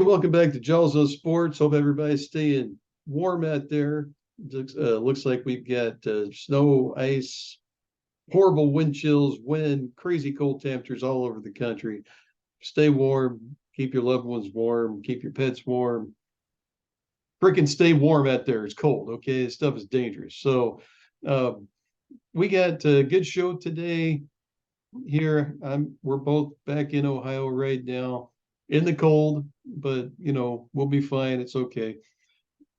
welcome back to Jaws of Sports. Hope everybody's staying warm out there. Looks like we've got snow, ice, horrible wind chills, wind, crazy cold temperatures all over the country. Stay warm, keep your loved ones warm, keep your pets warm. Freaking stay warm out there. It's cold, okay? This stuff is dangerous. So, um, we got a good show today here. We're both back in Ohio right now in the cold, but we'll be fine. It's okay.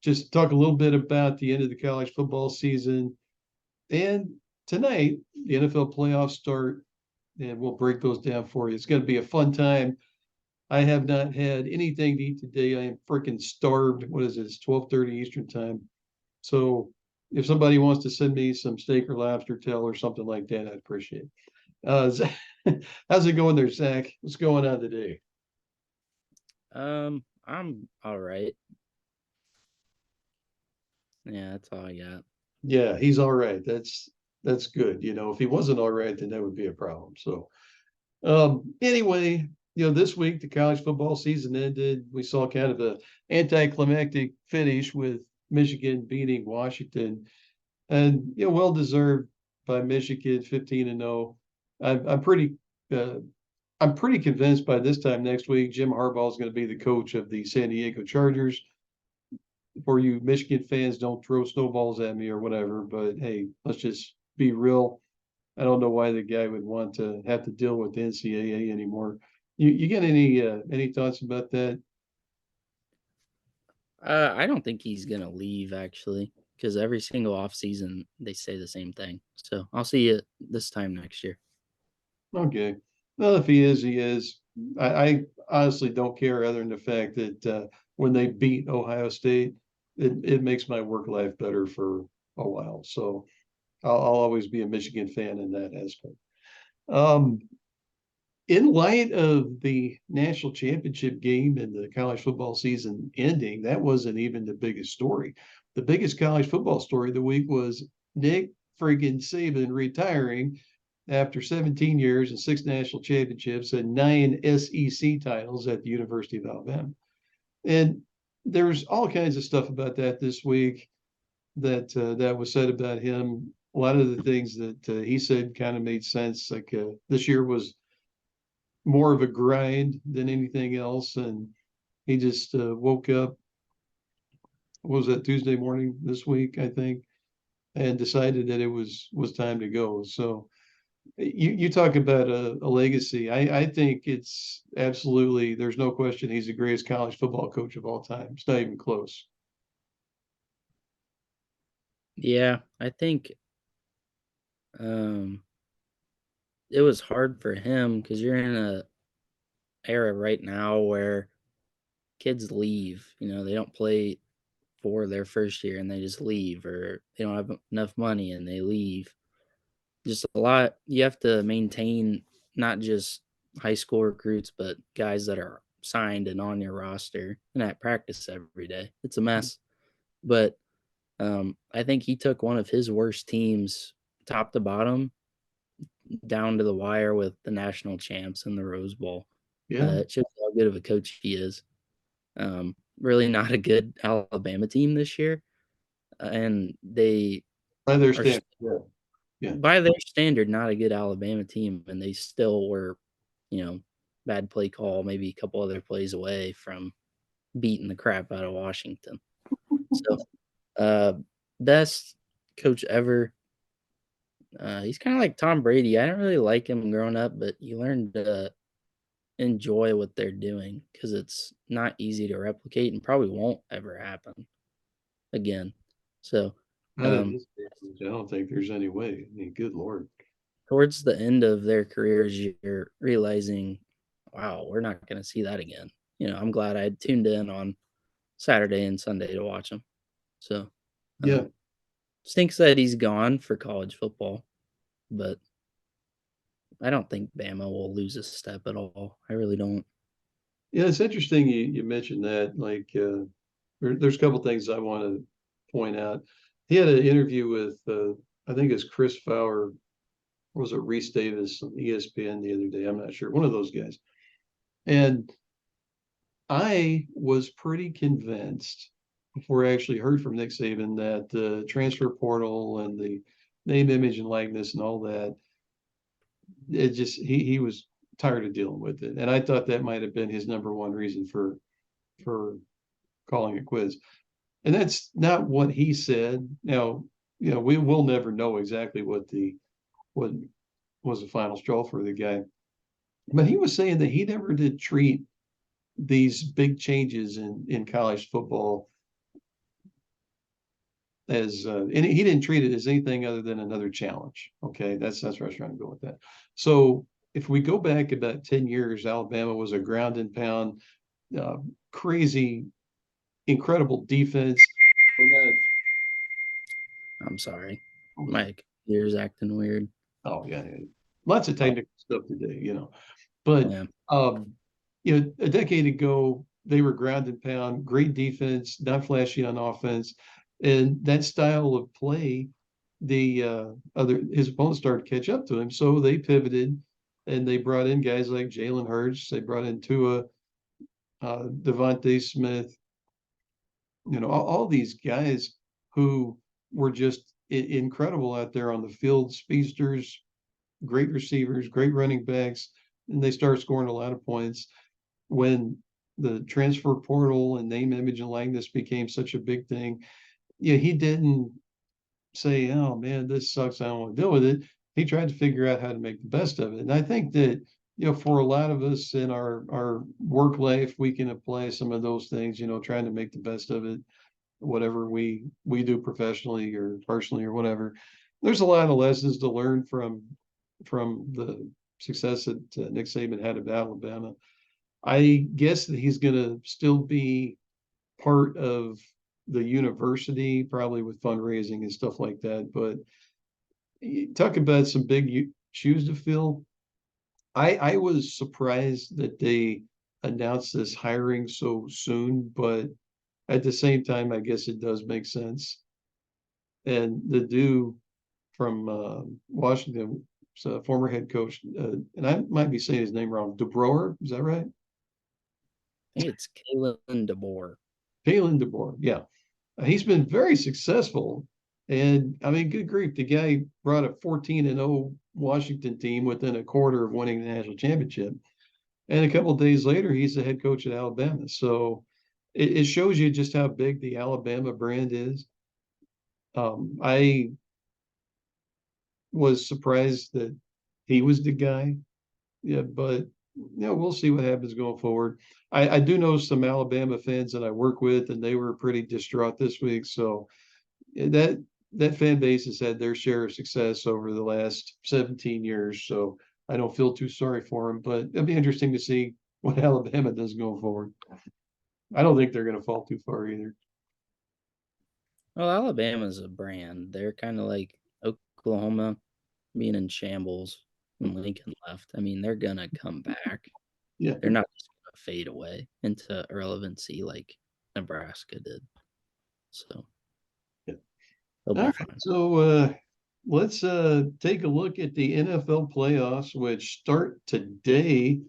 Just talk a little bit about the end of the college football season. And tonight, the NFL playoffs start, and we'll break those down for you. It's going to be a fun time. I have not had anything to eat today. I am freaking starved. What is it? It's 12:30 Eastern time. So if somebody wants to send me some steak or lobster tail or something like that, I'd appreciate it. How's it going there, Zach? What's going on today? I'm all right. Yeah, that's all I got. Yeah, he's all right. That's good. If he wasn't all right, then that would be a problem. So anyway, this week the college football season ended. We saw kind of a anticlimactic finish with Michigan beating Washington, and well deserved by Michigan, 15-0. I'm pretty uh, I'm pretty convinced by this time next week Jim Harbaugh is going to be the coach of the San Diego Chargers. For you Michigan fans, don't throw snowballs at me or whatever, but hey, let's just be real. I don't know why the guy would want to have to deal with the NCAA anymore. You get any thoughts about that? I don't think he's gonna leave actually, because every single off season they say the same thing. So I'll see you this time next year. Okay. Well, if he is, he is. I honestly don't care other than the fact that when they beat Ohio State, it makes my work life better for a while. So I'll always be a Michigan fan in that aspect. Um, in light of the national championship game and the college football season ending, that wasn't even the biggest story. The biggest college football story of the week was Nick freaking Saban retiring after 17 years and six national championships and nine SEC titles at the University of Alabama. And there's all kinds of stuff about that this week that was said about him. A lot of the things that he said kind of made sense. Like this year was more of a grind than anything else. And he just woke up, what was that, Tuesday morning this week, I think, and decided that it was time to go. So you talk about a legacy. I think it's absolutely, there's no question he's the greatest college football coach of all time. It's not even close. Yeah, I think um it was hard for him because you're in a era right now where kids leave. They don't play for their first year and they just leave, or they don't have enough money and they leave. Just a lot. You have to maintain not just high school recruits, but guys that are signed and on your roster and at practice every day. It's a mess. But I think he took one of his worst teams, top to bottom, down to the wire with the national champs in the Rose Bowl. Yeah, It shows how good of a coach he is. Really not a good Alabama team this year, and they I are, understand. Yeah, yeah, by their standard, not a good Alabama team, and they still were, you know, bad play call, maybe a couple other plays away from beating the crap out of Washington. So, uh, best coach ever. He's kind of like Tom Brady. I didn't really like him growing up, but you learn to enjoy what they're doing because it's not easy to replicate and probably won't ever happen again. So, not at um, this stage. I don't think there's any way. I mean, good Lord. towards the end of their careers, you're realizing, wow, we're not going to see that again. I'm glad I had tuned in on Saturday and Sunday to watch him. So, Yeah, um, stinks that he's gone for college football, but I don't think Bama will lose a step at all. I really don't. yeah, it's interesting you mentioned that. Like, there's a couple things I want to point out. He had an interview with, I think it's Chris Fowler, or was it Reese Davis on ESPN the other day? I'm not sure. One of those guys. And I was pretty convinced before I actually heard from Nick Saban that the transfer portal and the name, image, and likeness and all that, it just he was tired of dealing with it. And I thought that might have been his number one reason for calling it quits. And that's not what he said. Now, we will never know exactly what was the final straw for the guy. But he was saying that he never did treat these big changes in college football as and he didn't treat it as anything other than another challenge. Okay, that's where I was trying to go with that. So if we go back about 10 years, Alabama was a ground and pound, uh, crazy, incredible defense. I'm sorry. What was that? My computer's acting weird. Oh yeah, yeah. Lots of Oh, technical stuff today. But yeah. um, a decade ago, they were ground and pound, great defense, not flashy on offense, and that style of play, the other his opponents started to catch up to him, so they pivoted and they brought in guys like Jalen Hurts, they brought in Tua, Devontae Smith, all these guys who were just incredible out there on the field, speedsters, great receivers, great running backs, and they started scoring a lot of points when the transfer portal and name, image, and likeness became such a big thing. Yeah, he didn't say, "Oh man, this sucks. I don't want to deal with it." He tried to figure out how to make the best of it. And I think that for a lot of us in our work life, we can apply some of those things. Trying to make the best of it, whatever we do professionally or personally or whatever. There's a lot of lessons to learn from the success that Nick Saban had at Alabama. I guess that he's going to still be part of the university, probably with fundraising and stuff like that. But talk about some big shoes to fill. I was surprised that they announced this hiring so soon, but at the same time, I guess it does make sense. And the dude from Washington, former head coach, and I might be saying his name wrong. DeBroer, is that right? I think it's Kalen DeBoer. Kalen DeBoer, yeah. He's been very successful. And I mean, good grief, the guy brought a 14-0 Washington team within a quarter of winning the national championship. And a couple of days later, he's the head coach at Alabama. So it shows you just how big the Alabama brand is. I was surprised that he was the guy. Yeah, but we'll see what happens going forward. I do know some Alabama fans that I work with, and they were pretty distraught this week. So that fan base has had their share of success over the last 17 years. So I don't feel too sorry for them, but it'll be interesting to see what Alabama does going forward. I don't think they're going to fall too far either. Well, Alabama's a brand. They're kind of like Oklahoma being in shambles when Lincoln left. I mean, they're gonna come back. Yeah. They're not just gonna fade away into irrelevancy like Nebraska did. So Yeah. they'll All be right. fine. So let's take a look at the NFL playoffs, which start today.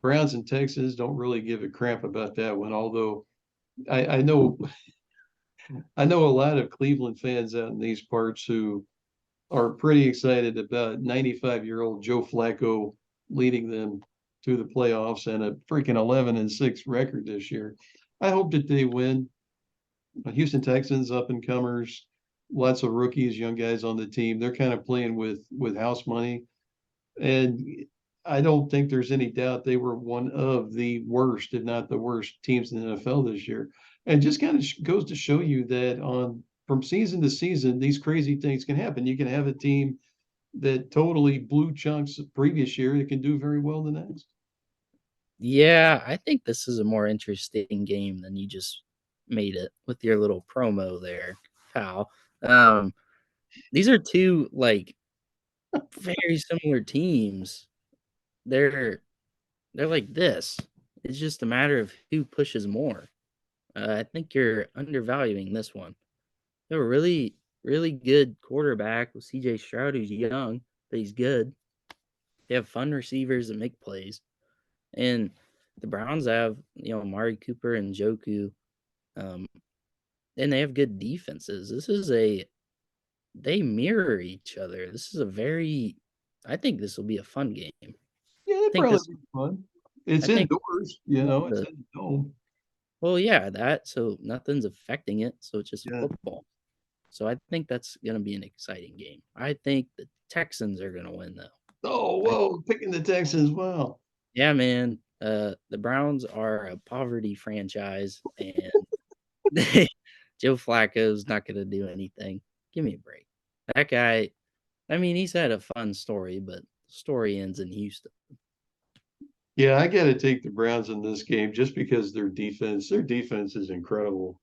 Browns and Texans don't really give a crap about that one, although I know I know a lot of Cleveland fans out in these parts who are pretty excited about 95-year-old Joe Flacco leading them to the playoffs and a freaking 11-6 record this year. I hope that they win. Houston Texans, up and comers, lots of rookies, young guys on the team. They're kind of playing with house money, and I don't think there's any doubt they were one of the worst, if not the worst, teams in the NFL this year. And just kind of goes to show you that on from season to season, these crazy things can happen. You can have a team that totally blew chunks the previous year that can do very well the next. Yeah, I think this is a more interesting game than you just made it with your little promo there, pal. Um, these are two like very similar teams. They're they're like this. It's just a matter of who pushes more. I think you're undervaluing this one. They have a really, really good quarterback with CJ Stroud, who's young, but he's good. They have fun receivers that make plays. And the Browns have, Amari Cooper and Joku, um, and they have good defenses. They mirror each other. This is a very, I think this will be a fun game. Yeah, it think this, probably be fun. I It's think indoors, one of it's the, in the dome. well, yeah, so nothing's affecting it. So it's just Yeah. football. So I think that's going to be an exciting game. I think the Texans are going to win, though. Oh, I, whoa, picking the Texans. Wow. yeah, man. The Browns are a poverty franchise, and Joe Flacco's not going to do anything. Give me a break. That guy, I mean, he's had a fun story, but the story ends in Houston. Yeah, I got to take the Browns in this game just because their defense is incredible.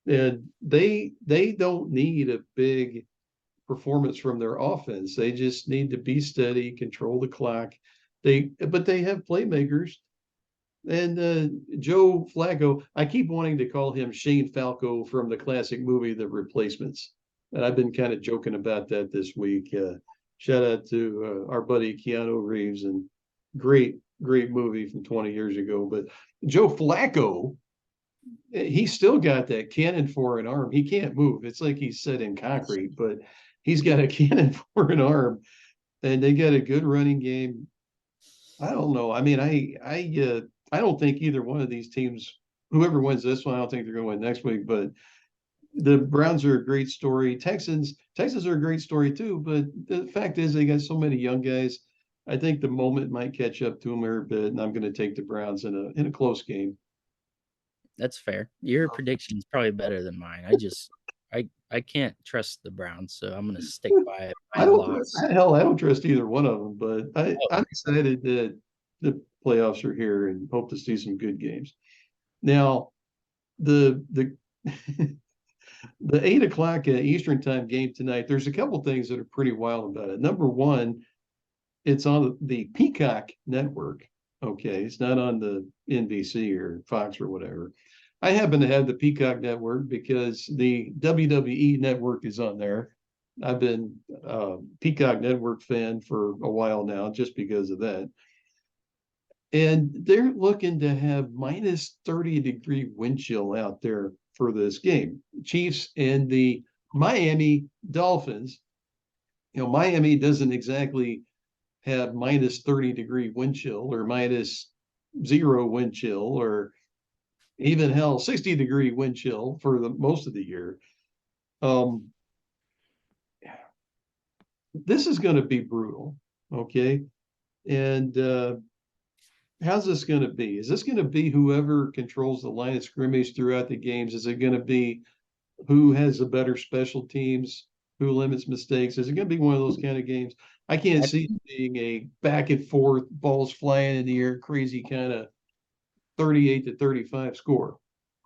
And they don't need a big performance from their offense. They just need to be steady, control the clock. But they have playmakers. And Joe Flacco, I keep wanting to call him Shane Falco from the classic movie The Replacements. And I've been kind of joking about that this week. Shout out to our buddy Keanu Reeves, and great movie from 20 years ago. But Joe Flacco, he's still got that cannon for an arm. He can't move. It's like he's set in concrete, but he's got a cannon for an arm, and they got a good running game. I don't know. I mean, I don't think either one of these teams, whoever wins this one, I don't think they're going to win next week. But the Browns are a great story. Texans are a great story too. But the fact is, they got so many young guys. I think the moment might catch up to them a bit, and I'm going to take the Browns in a close game. That's fair. Your prediction's probably better than mine. I can't trust the Browns, so I'm gonna stick by I my don't locks. hell, I don't trust either one of them, but Oh, I'm excited that the playoffs are here and hope to see some good games. Now, the the 8 o'clock Eastern time game tonight, there's a couple things that are pretty wild about it. Number one, it's on the Peacock network. Okay, it's not on the NBC or Fox or whatever. I happen to have the Peacock network because the WWE network is on there. I've been a Peacock network fan for a while now, just because of that. And they're looking to have minus 30-degree wind chill out there for this game. Chiefs and the Miami Dolphins. Miami doesn't exactly have minus 30-degree wind chill or minus zero wind chill or even hell 60-degree wind chill for the most of the year. Um, this is going to be brutal. Okay. And how's this going to be? Is this going to be whoever controls the line of scrimmage throughout the games? Is it going to be who has the better special teams, who limits mistakes? Is it going to be one of those kind of games? I can't I see it being a back and forth, balls flying in the air, crazy kind of 38-35 score.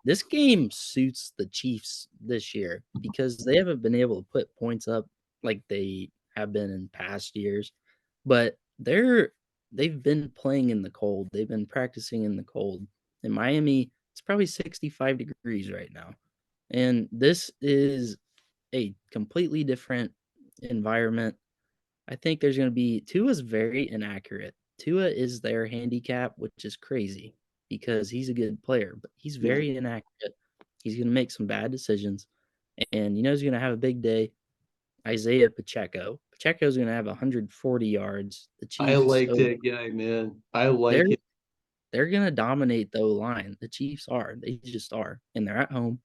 This game suits the Chiefs this year because they haven't been able to put points up like they have been in past years, but they've been playing in the cold. They've been practicing in the cold. In Miami, it's probably 65 degrees right now. And this is a completely different environment. I think there's going to be Tua's very inaccurate. Tua is their handicap, which is crazy because he's a good player, but he's Yeah. very inaccurate. He's going to make some bad decisions, and he's going to have a big day. Isaiah Pacheco. Pacheco's going to have 140 yards. The I Chiefs, like that guy, man. I like they're it. they're going to dominate the line. The Chiefs are. They just are, and they're at home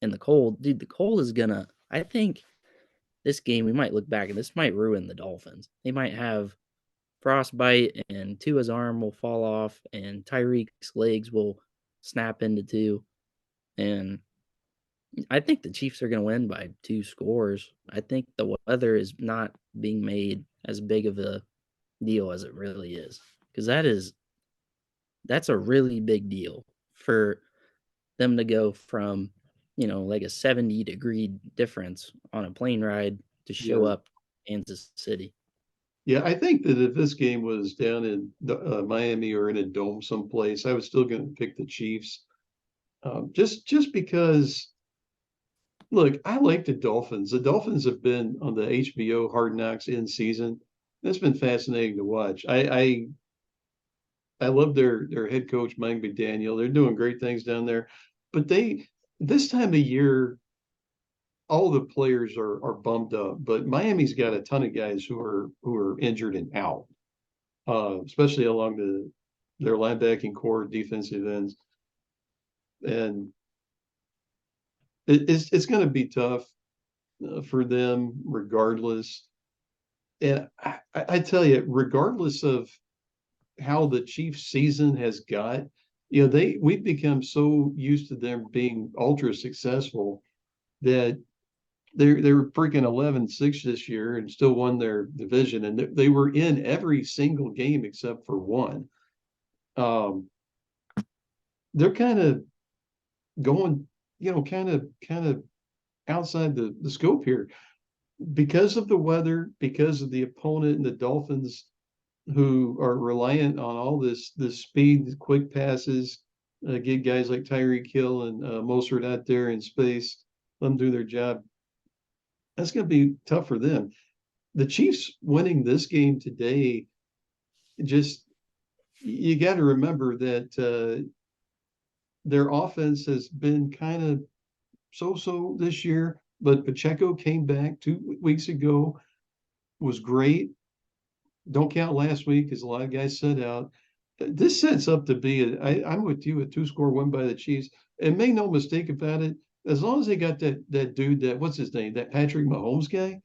in the cold. Dude, the cold is gonna. I think this game we might look back and this might ruin the Dolphins. They might have frostbite and Tua's arm will fall off and Tyreek's legs will snap into two. And I think the Chiefs are going to win by 2 scores. I think the weather is not being made as big of a deal as it really is because that's a really big deal for them to go from like a 70-degree difference on a plane ride to show Yeah. up in Kansas City. Yeah, I think that if this game was down in Miami or in a dome someplace, I was still going to pick the Chiefs. Just because, look, I like the Dolphins. The Dolphins have been on the HBO Hard Knocks in season. That's been fascinating to watch. I love their head coach, Mike McDaniel. They're doing great things down there. But this time of year, all the players are bummed up. But Miami's got a ton of guys who are injured and out, especially along their linebacking core, defensive ends, and it's going to be tough for them regardless. And I tell you, regardless of how the Chiefs season has got, we've become so used to them being ultra successful that they were freaking 11-6 this year and still won their division, and they were in every single game except for one. Um, they're kind of going, kind of outside the scope here because of the weather, because of the opponent and the Dolphins who are reliant on all this speed, quick passes, get guys like Tyreek Hill and Mostert out there in space, let them do their job. That's going to be tough for them. The Chiefs winning this game today, just you got to remember that their offense has been kind of so this year, but Pacheco came back 2 weeks ago, was great. Don't count last week because a lot of guys set out. This sets up to be I'm with you, a two-score win by the Chiefs. And make no mistake about it, as long as they got that dude, that what's his name, that Patrick Mahomes guy,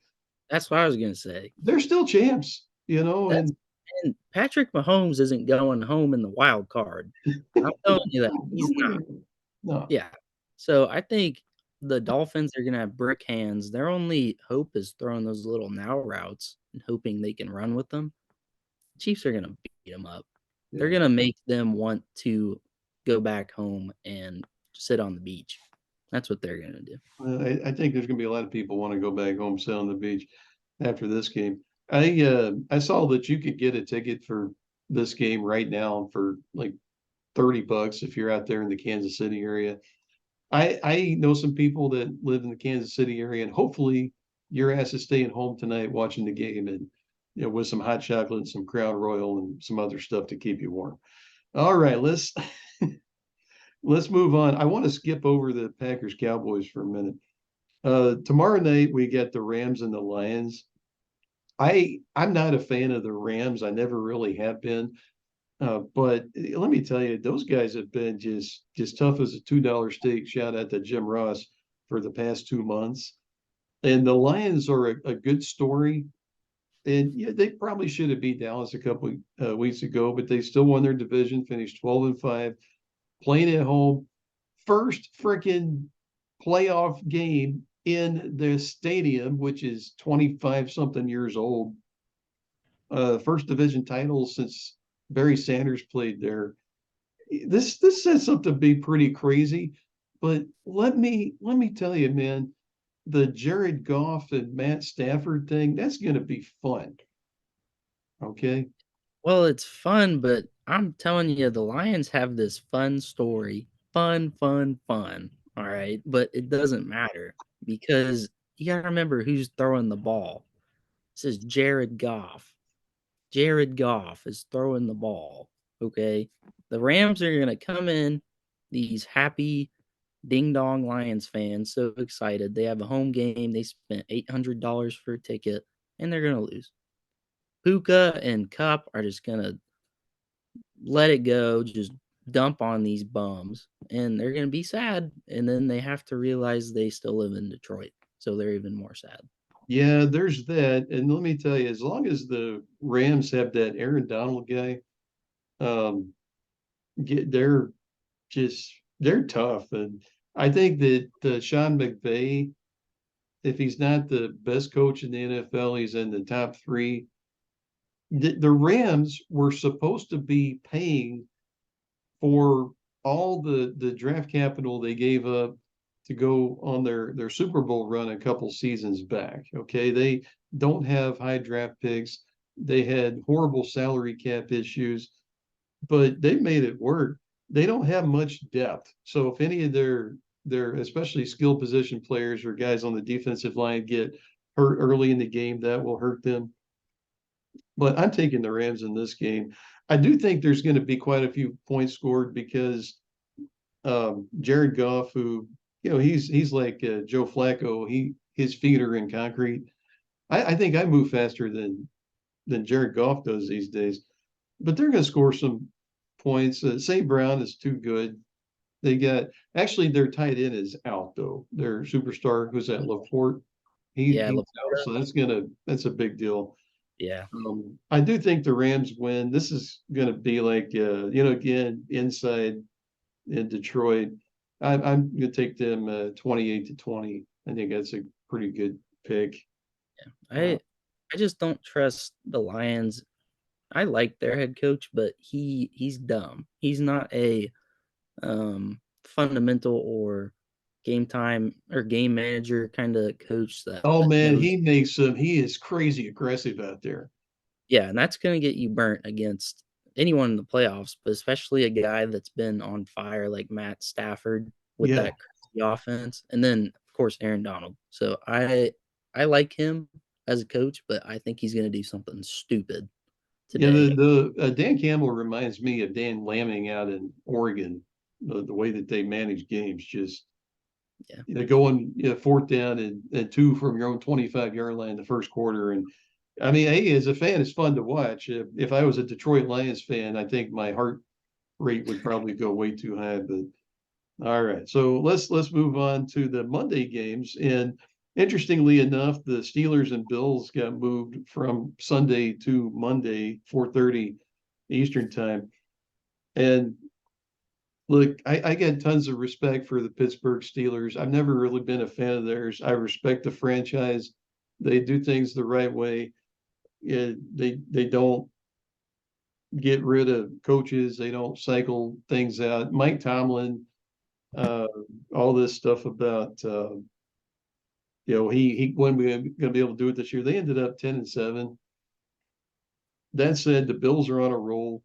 That's what I was gonna say. they're still champs, That's and and Patrick Mahomes isn't going home in the wild card. I'm telling you that he's no, not. no. Yeah. So I think the Dolphins are gonna have brick hands. Their only hope is throwing those little now routes and hoping they can run with them. Chiefs are gonna beat them up. They're Yeah. gonna make them want to go back home and sit on the beach. That's what they're gonna do. I think there's going to be a lot of people want to go back home, sit on the beach after this game. I saw that you could get a ticket for this game right now for like $30 if you're out there in the Kansas City area. I know some people that live in the Kansas City area, and hopefully your ass is staying home tonight watching the game and with some hot chocolate, some Crown Royal, and some other stuff to keep you warm. All right, let's move on. I want to skip over the Packers Cowboys for a minute. Tomorrow night we get the Rams and the Lions. I'm not a fan of the Rams. I never really have been. But let me tell you, those guys have been just tough as a $2 steak. Shout out to Jim Ross for the past 2 months. And the Lions are a good story. And yeah, they probably should have beat Dallas a couple weeks ago, but they still won their division, finished 12-5, playing at home. First freaking playoff game in the stadium, which is 25 something years old. First division title since Barry Sanders played there. This sets up to be pretty crazy. But let me tell you, man, the Jared Goff and Matt Stafford thing, that's going to be fun. Okay. Well, it's fun, but I'm telling you, the Lions have this fun story. Fun, fun, fun. All right. But it doesn't matter because you got to remember who's throwing the ball. This is Jared Goff. Jared Goff is throwing the ball. Okay. The Rams are going to come in, these happy ding dong Lions fans, so excited. They have a home game. They spent $800 for a ticket, and they're going to lose. Puka and Cup are just going to let it go, just dump on these bums, and they're going to be sad. And then they have to realize they still live in Detroit. So they're even more sad. Yeah, there's that. And let me tell you, as long as the Rams have that Aaron Donald guy, um, they're they're tough. And I think that Sean McVay, if he's not the best coach in the NFL, he's in the top three. The Rams were supposed to be paying for all the draft capital they gave up to go on their Super Bowl run a couple seasons back. Okay, they don't have high draft picks. They had horrible salary cap issues, but they made it work. They don't have much depth. So if any of their especially skill position players or guys on the defensive line get hurt early in the game, that will hurt them. But I'm taking the Rams in this game. I do think there's going to be quite a few points scored because Jared Goff, who he's like Joe Flacco. His feet are in concrete. I think I move faster than Jared Goff does these days. But they're going to score some points. St. Brown is too good. They got actually their tight end is out though. Their superstar, who's at Laporte, Yeah, he's out, Laporta. so that's a big deal. Yeah. I do think the Rams win. This is going to be like again inside in Detroit. I'm going to take them 28-20. I think that's a pretty good pick. Uh, I just don't trust the Lions. I like their head coach, but he's dumb. He's not a fundamental or game time or game manager kind of coach that oh man, knows. he is crazy aggressive out there. Yeah, and that's going to get you burnt against anyone in the playoffs, but especially a guy that's been on fire like Matt Stafford with Yeah. that crazy offense, and then of course Aaron Donald. So I like him as a coach, but I think he's going to do something stupid Yeah, today. the Dan Campbell reminds me of Dan Lamming out in Oregon. The way that they manage games, just Yeah. going fourth down and two from your own 25-yard line in the first quarter. And I mean, hey, as a fan, it's fun to watch. If I was a Detroit Lions fan, I think my heart rate would probably go way too high. But all right, so let's move on to the Monday games. And interestingly enough, the Steelers and Bills got moved from Sunday to Monday, 4:30 Eastern time. And look, I get tons of respect for the Pittsburgh Steelers. I've never really been a fan of theirs. I respect the franchise. They do things the right way. They don't get rid of coaches. They don't cycle things out. Mike Tomlin, uh, all this stuff about he when we going to be able to do it this year. They ended up 10-7. That said, the Bills are on a roll.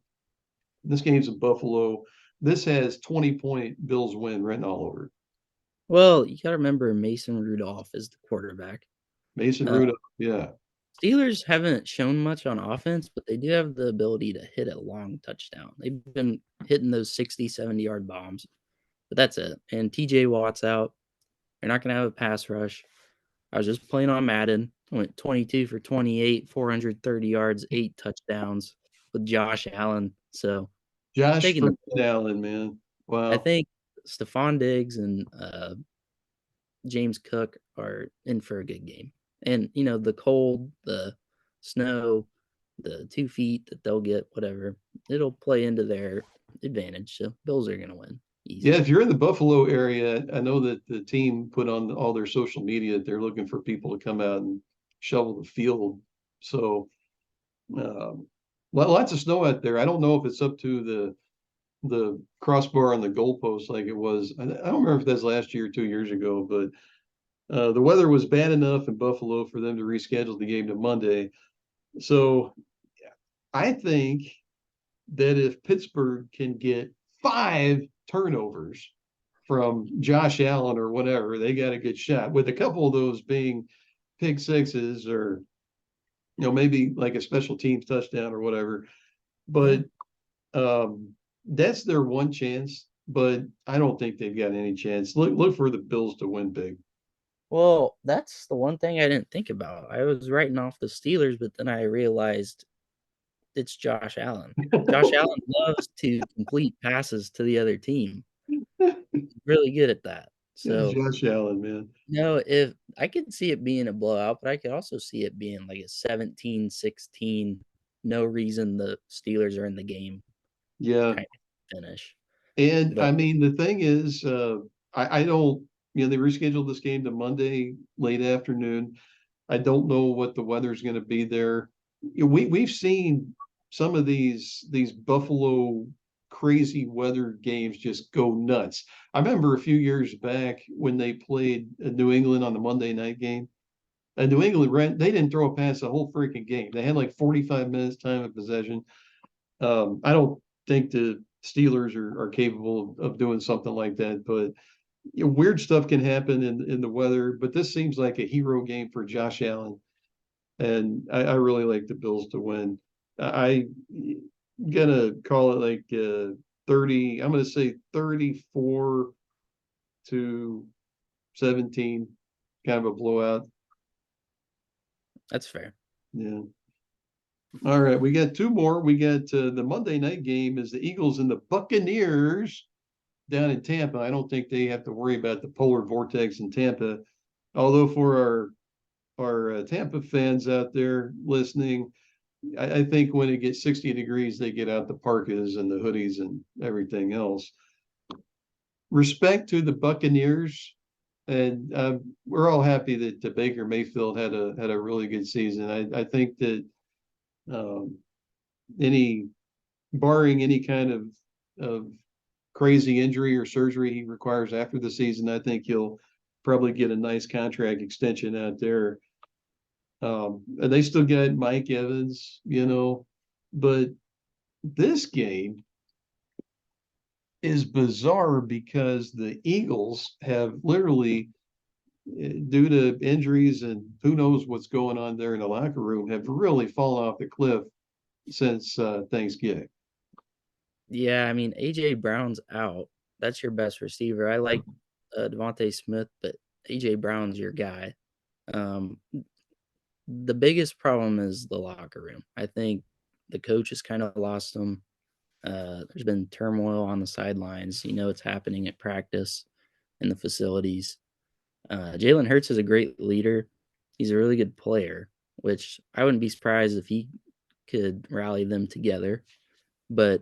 This game's in Buffalo. This has 20-point Bills win written all over it. Well, you got to remember Mason Rudolph is the quarterback. Mason Uh, Rudolph, yeah. Steelers haven't shown much on offense, but they do have the ability to hit a long touchdown. They've been hitting those 60, 70-yard bombs, but that's it. And TJ Watt's out. They're not going to have a pass rush. I was just playing on Madden. Went 22 for 28, 430 yards, 8 touchdowns with Josh Allen. So Josh taking the freaking Allen, man. I Wow. think Stephon Diggs and James Cook are in for a good game. And the cold, the snow, the 2 feet that they'll get, whatever, it'll play into their advantage. So Bills are gonna win Yeah, easy. if you're in the Buffalo area, I know that the team put on all their social media that they're looking for people to come out and shovel the field. So um, lots of snow out there. I don't know if it's up to the crossbar on the goalpost like it was. I don't remember if that's last year or 2 years ago, but the weather was bad enough in Buffalo for them to reschedule the game to Monday. So I think that if Pittsburgh can get 5 turnovers from Josh Allen or whatever, they got a good shot. With a couple of those being pick sixes or maybe like a special teams touchdown or whatever. Yeah. But that's their one chance. But I don't think they've got any chance. Look for the Bills to win big. Well, that's the one thing I didn't think about. I was writing off the Steelers, but then I realized it's Josh Allen. Josh Allen loves to complete passes to the other team. He's really good at that. Yeah, So, Josh Allen, man. if I could see it being a blowout, but I could also see it being like a 17-16, no reason the Steelers are in the game Yeah. kind of finish. And But I mean, the thing is, I don't, they rescheduled this game to Monday late afternoon. I don't know what the weather's going to be there. We've seen some of these Buffalo crazy weather games just go nuts. I remember a few years back when they played New England on the Monday night game. And New England they didn't throw a pass the whole freaking game. They had like 45 minutes time of possession. I don't think the Steelers are capable of doing something like that, but weird stuff can happen in the weather. But this seems like a hero game for Josh Allen, and I really like the Bills to win. I gonna call it like 30. I'm gonna say 34 to 17, kind of a blowout. That's fair. Yeah. All right, we got two more. We got the Monday night game is the Eagles and the Buccaneers down in Tampa. I don't think they have to worry about the polar vortex in Tampa. Although for our Tampa fans out there listening, I think when it gets 60 degrees, they get out the parkas and the hoodies and everything else. Respect to the Buccaneers, and we're all happy that Baker Mayfield had a really good season. I think that um, any barring any kind of crazy injury or surgery he requires after the season, I think he'll probably get a nice contract extension out there. And they still got Mike Evans, but this game is bizarre because the Eagles have literally, due to injuries and who knows what's going on there in the locker room, have really fallen off the cliff since Thanksgiving. Yeah, I mean, AJ Brown's out. That's your best receiver. I like Devontae Smith, but AJ Brown's your guy. Um, the biggest problem is the locker room. I think the coach has kind of lost them. There's been turmoil on the sidelines. You know, it's happening at practice in the facilities. Jalen Hurts is a great leader. He's a really good player, which I wouldn't be surprised if he could rally them together. But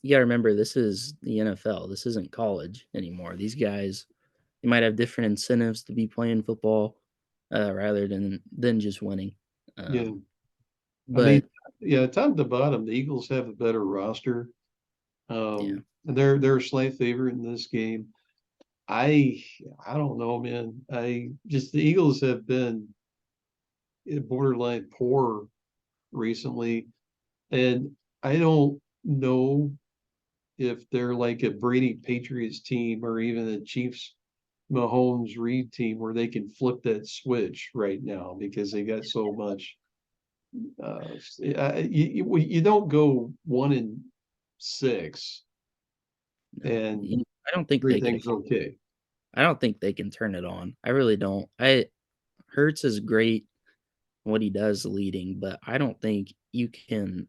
you got to remember, this is the NFL. This isn't college anymore. These guys, they might have different incentives to be playing football rather than just winning. Yeah. Um, I mean, but yeah, top to bottom, the Eagles have a better roster. yeah, And they're a slight favorite in this game. I I don't know, man. I just the Eagles have been borderline poor recently, and I don't know if they're like a Brady Patriots team or even a Chiefs Mahomes Reed team where they can flip that switch right now because they got so much. You don't go 1-6 no, and I don't think they can. everything's okay. I don't think they can turn it on. I really don't. I Hurts is great what he does leading, but I don't think you can.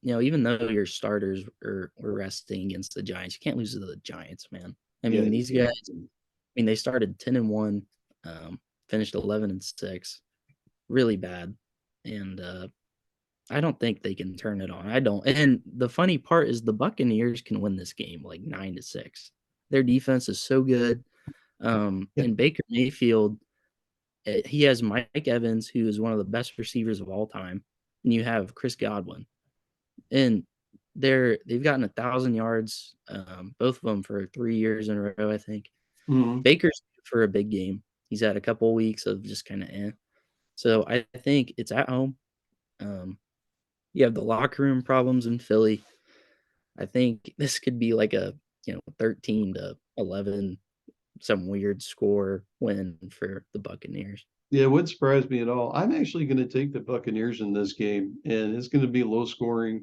Even though your starters were resting against the Giants, you can't lose to the Giants, man. I Yeah, mean, you these guys. can't. I mean, they started 10-1, finished 11-6, really bad, and I don't think they can turn it on. I don't. And the funny part is the Buccaneers can win this game like 9-6. Their defense is so good. Yeah. And Baker Mayfield, he has Mike Evans, who is one of the best receivers of all time, and you have Chris Godwin, and they've gotten 1,000 yards, both of them for 3 years in a row, I think. Mhm. Baker's due for a big game. He's had a couple weeks of just kind of So I think it's at home. Um, you have the locker room problems in Philly. I think this could be like a 13-11, some weird score win for the Buccaneers. Yeah, it wouldn't surprise me at all. I'm actually going to take the Buccaneers in this game, and it's going to be low scoring.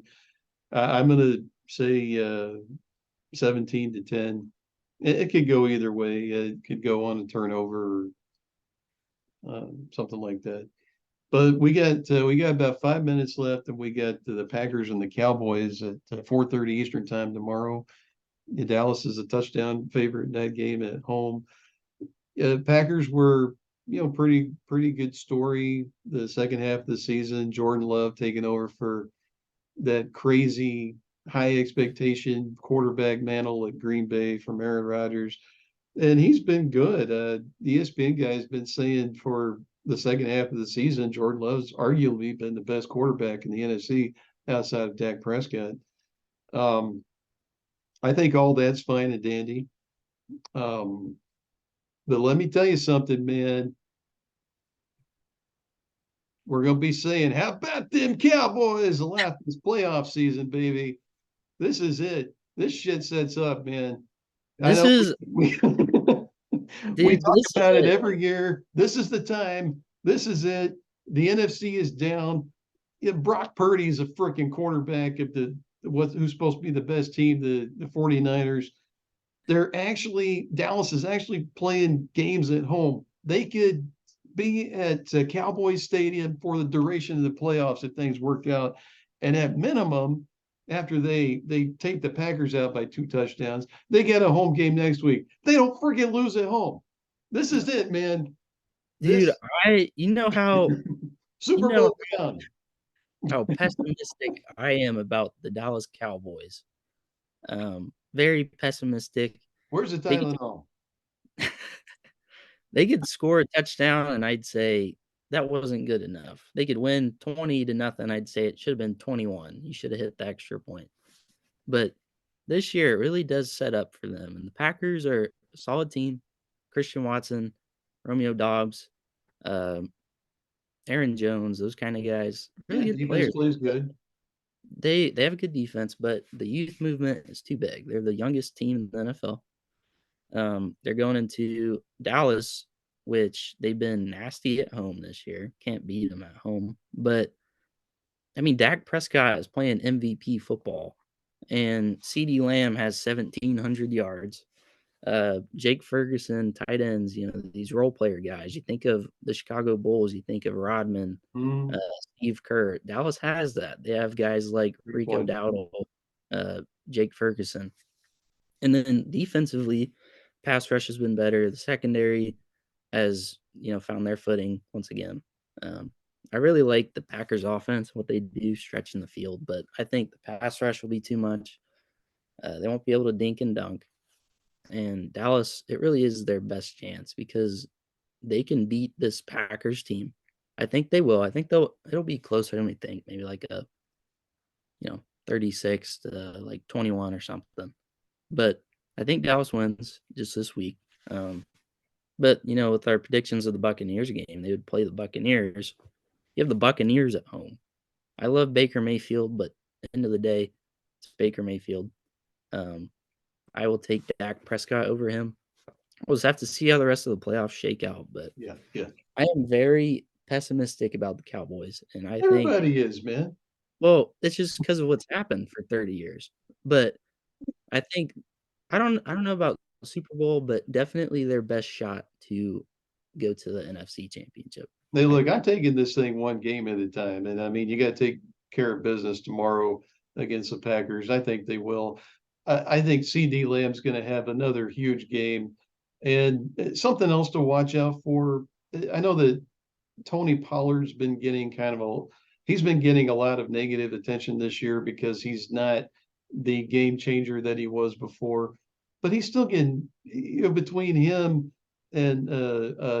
I'm going to say 17-10. It could go either way. It could go on a turnover or something like that. But we got about 5 minutes left, and we got the Packers and the Cowboys at 4:30 Eastern time tomorrow. Dallas is a touchdown favorite in that game at home. Packers were, pretty good story the second half of the season. Jordan Love taking over for that crazy high expectation quarterback mantle at Green Bay from Aaron Rodgers, and he's been good. The ESPN guy's been saying for the second half of the season, Jordan Love's arguably been the best quarterback in the NFC outside of Dak Prescott. Um, I think all that's fine and dandy. Um, but let me tell you something, man. We're going to be saying, how about them Cowboys the last this playoff season, baby? This is it. This shit sets up, man. I This know is we we Dude, talk this is about it it. every year. This is the time. This is it. The NFC is down. Yeah, Brock Purdy is a freaking quarterback of who's supposed to be the best team, the 49ers. Dallas is actually playing games at home. They could be at Cowboys Stadium for the duration of the playoffs if things work out. And at minimum, after they take the Packers out by 2 touchdowns, they get a home game next week. They don't freaking lose at home. This is it, man. Dude, This you know how you Super know Bowl bound. how pessimistic I am about the Dallas Cowboys. Very pessimistic. Where's the They could Tylenol? they could score a touchdown, and I'd say that wasn't good enough. They could win 20-0. I'd say it should have been 21. You should have hit the extra point. But this year, it really does set up for them. And the Packers are a solid team. Christian Watson, Romeo Dobbs, um, Aaron Jones, those kind of guys, really Yeah, good defense players. plays good. They have a good defense, but the youth movement is too big. They're the youngest team in the NFL. They're going into Dallas, which they've been nasty at home this year. Can't beat them at home. But I mean, Dak Prescott is playing MVP football, and CD Lamb has 1,700 yards. Jake Ferguson, tight ends, these role player guys. You think of the Chicago Bulls, you think of Rodman, uh, Mm, Steve Kerr. Dallas has that. They have guys like great Rico point. Dowdle, Jake Ferguson. And then defensively, pass rush has been better. The secondary has, found their footing once again. Um, I really like the Packers offense, what they do stretching the field, but I think the pass rush will be too much. They won't be able to dink and dunk. And Dallas, it really is their best chance because they can beat this Packers team. I think they will. I think it'll be closer than we think. Maybe like a, 36 to like 21 or something. But I think Dallas wins just this week. But with our predictions of the Buccaneers game, they would play the Buccaneers. You have the Buccaneers at home. I love Baker Mayfield, but at the end of the day, it's Baker Mayfield. Um, I will take Dak Prescott over him. We'll just have to see how the rest of the playoffs shake out. But Yeah, yeah. I am very pessimistic about the Cowboys, and I think, Everybody is, man. well, it's just because of what's happened for 30 years. But I think I don't know about Super Bowl, but definitely their best shot to go to the NFC Championship. Hey, look, I'm taking this thing one game at a time. And I mean, you got to take care of business tomorrow against the Packers. I think they will. I think CD Lamb's going to have another huge game. And something else to watch out for. I know that Tony Pollard's been getting he's been getting a lot of negative attention this year because he's not the game changer that he was before. But he's still getting, between him and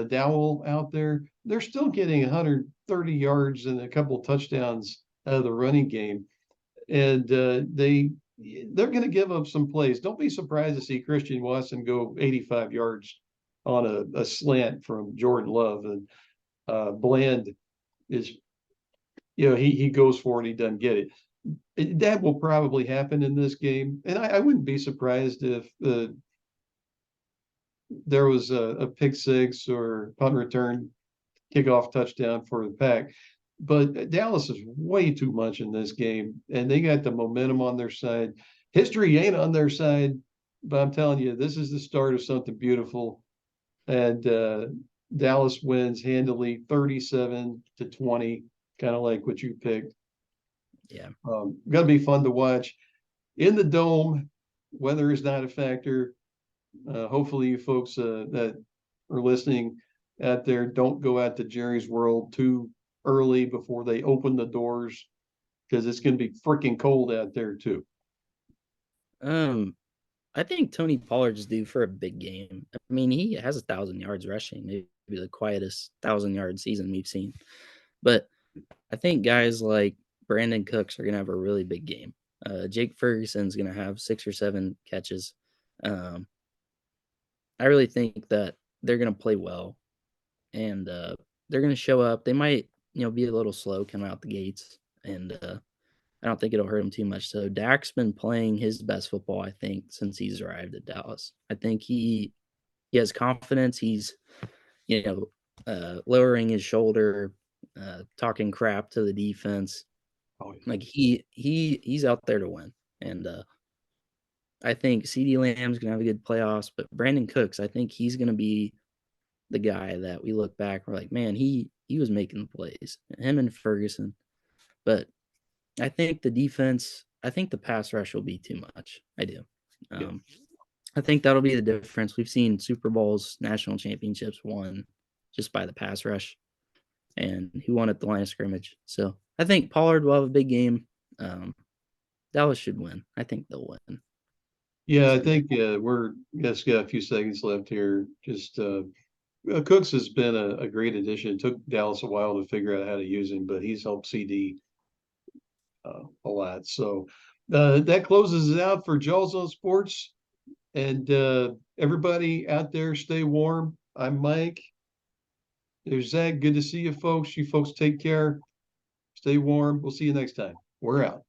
Dowell out there, they're still getting 130 yards and a couple of touchdowns out of the running game. And they're going to give up some plays. Don't be surprised to see Christian Watson go 85 yards on a slant from Jordan Love. And Bland is, he goes for it, he doesn't get it. That will probably happen in this game, and I wouldn't be surprised if there was a pick six or punt return, kickoff touchdown for the Pack. But Dallas is way too much in this game, and they got the momentum on their side. History ain't on their side, but I'm telling you, this is the start of something beautiful. And Dallas wins handily 37-20, kind of like what you picked. Yeah. Gonna be fun to watch in the dome. Weather is not a factor. Hopefully, you folks that are listening out there don't go out to Jerry's World too early before they open the doors because it's going to be freaking cold out there too. Um, I think Tony Pollard's due for a big game. I mean, he has 1,000 yards rushing, maybe the quietest 1,000 yard season we've seen. But I think guys like Brandon Cooks are gonna have a really big game. Jake Ferguson's gonna have 6 or 7 catches. Um, I really think that they're gonna play well, and they're gonna show up. They might, be a little slow coming out the gates, and I don't think it'll hurt him too much. So Dak's been playing his best football, I think, since he's arrived at Dallas. I think he has confidence. He's, you know, lowering his shoulder, talking crap to the defense. Oh, yeah. Like he's out there to win. And I think CD Lamb's gonna have a good playoffs, but Brandon Cooks, I think he's gonna be the guy that we look back, we're like, man, he was making the plays. Him and Ferguson. But I think the defense, I think the pass rush will be too much. I do. Yeah. Um, I think that'll be the difference. We've seen Super Bowls, national championships won just by the pass rush, and who won at the line of scrimmage. So I think Pollard will have a big game. Um, Dallas should win. I think they'll win Yeah, I Sunday. think we're just got a few seconds left here. Just Cooks has been a great addition. It took Dallas a while to figure out how to use him, but he's helped CD a lot. So that closes it out for Jaws on Sports. And everybody out there, stay warm. I'm Mike. There's Zach. Good to see you folks. You folks take care. Stay warm. We'll see you next time. We're out.